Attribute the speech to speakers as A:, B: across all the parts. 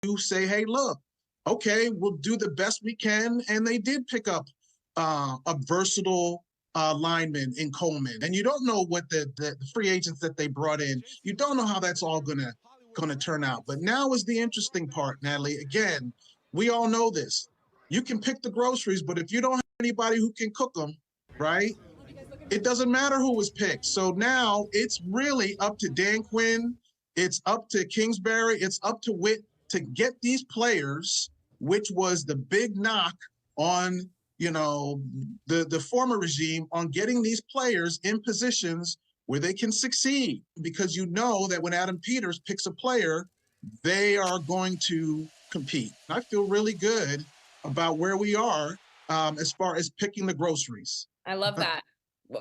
A: to say, hey, look, okay, we'll do the best we can. And they did pick up a versatile lineman in Coleman. And you don't know what the free agents that they brought in, you don't know how that's all gonna turn out. But now is the interesting part, Natalie. Again, we all know this. You can pick the groceries, but if you don't have anybody who can cook them, right? It doesn't matter who was picked. So now it's really up to Dan Quinn. It's up to Kingsbury. It's up to Witt to get these players, which was the big knock on, the former regime on getting these players in positions where they can succeed. Because you know that when Adam Peters picks a player, they are going to compete. I feel really good about where we are as far as picking the groceries.
B: I love that.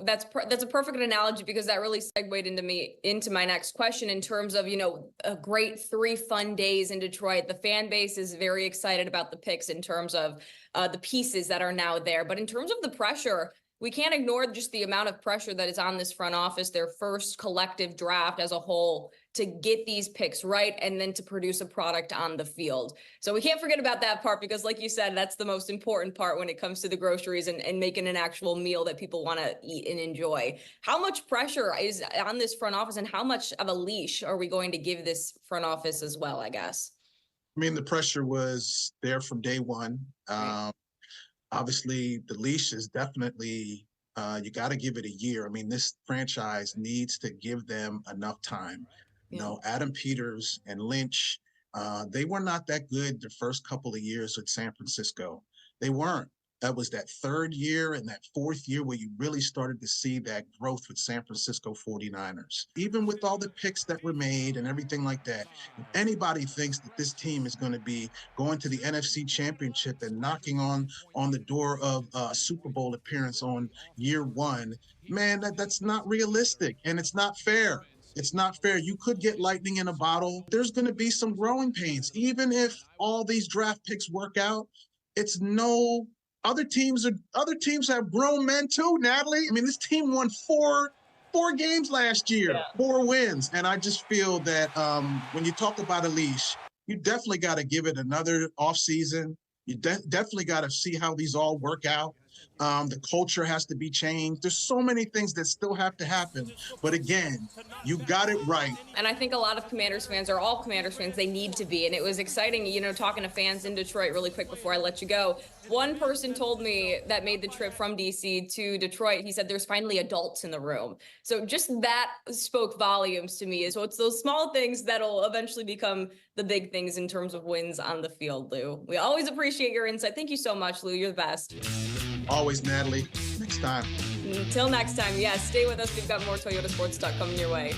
B: That's a perfect analogy, because that really segued into my next question in terms of, a great 3 fun days in Detroit. The fan base is very excited about the picks in terms of the pieces that are now there. But in terms of the pressure, we can't ignore just the amount of pressure that is on this front office, their first collective draft as a whole, to get these picks right and then to produce a product on the field. So we can't forget about that part, because like you said, that's the most important part when it comes to the groceries and making an actual meal that people want to eat and enjoy. How much pressure is on this front office, and how much of a leash are we going to give this front office as well, I guess?
A: I mean, the pressure was there from day one. Right. Obviously, the leash is definitely, you got to give it a year. I mean, this franchise needs to give them enough time. Yeah. Adam Peters and Lynch, they were not that good the first couple of years with San Francisco. They weren't. That was that third year and that fourth year where you really started to see that growth with San Francisco 49ers. Even with all the picks that were made and everything like that, if anybody thinks that this team is going to be going to the NFC Championship and knocking on the door of a Super Bowl appearance on year one, man, that's not realistic, and it's not fair. It's not fair. You could get lightning in a bottle. There's going to be some growing pains. Even if all these draft picks work out, it's no... Other teams have grown men too, Natalie. I mean, this team won four games last year, yeah. 4 wins. And I just feel that when you talk about a leash, you definitely got to give it another offseason. You definitely got to see how these all work out. The culture has to be changed. There's so many things that still have to happen. But again, you got it right.
B: And I think a lot of Commanders fans, or all Commanders fans, they need to be. And it was exciting, talking to fans in Detroit really quick before I let you go. One person told me that made the trip from D.C. to Detroit, he said there's finally adults in the room. So just that spoke volumes to me. So it's those small things that'll eventually become the big things in terms of wins on the field, Lou. We always appreciate your insight. Thank you so much, Lou. You're the best.
A: Always, Natalie. Next time.
B: Until next time, yes, stay with us. We've got more Toyota Sports Talk coming your way.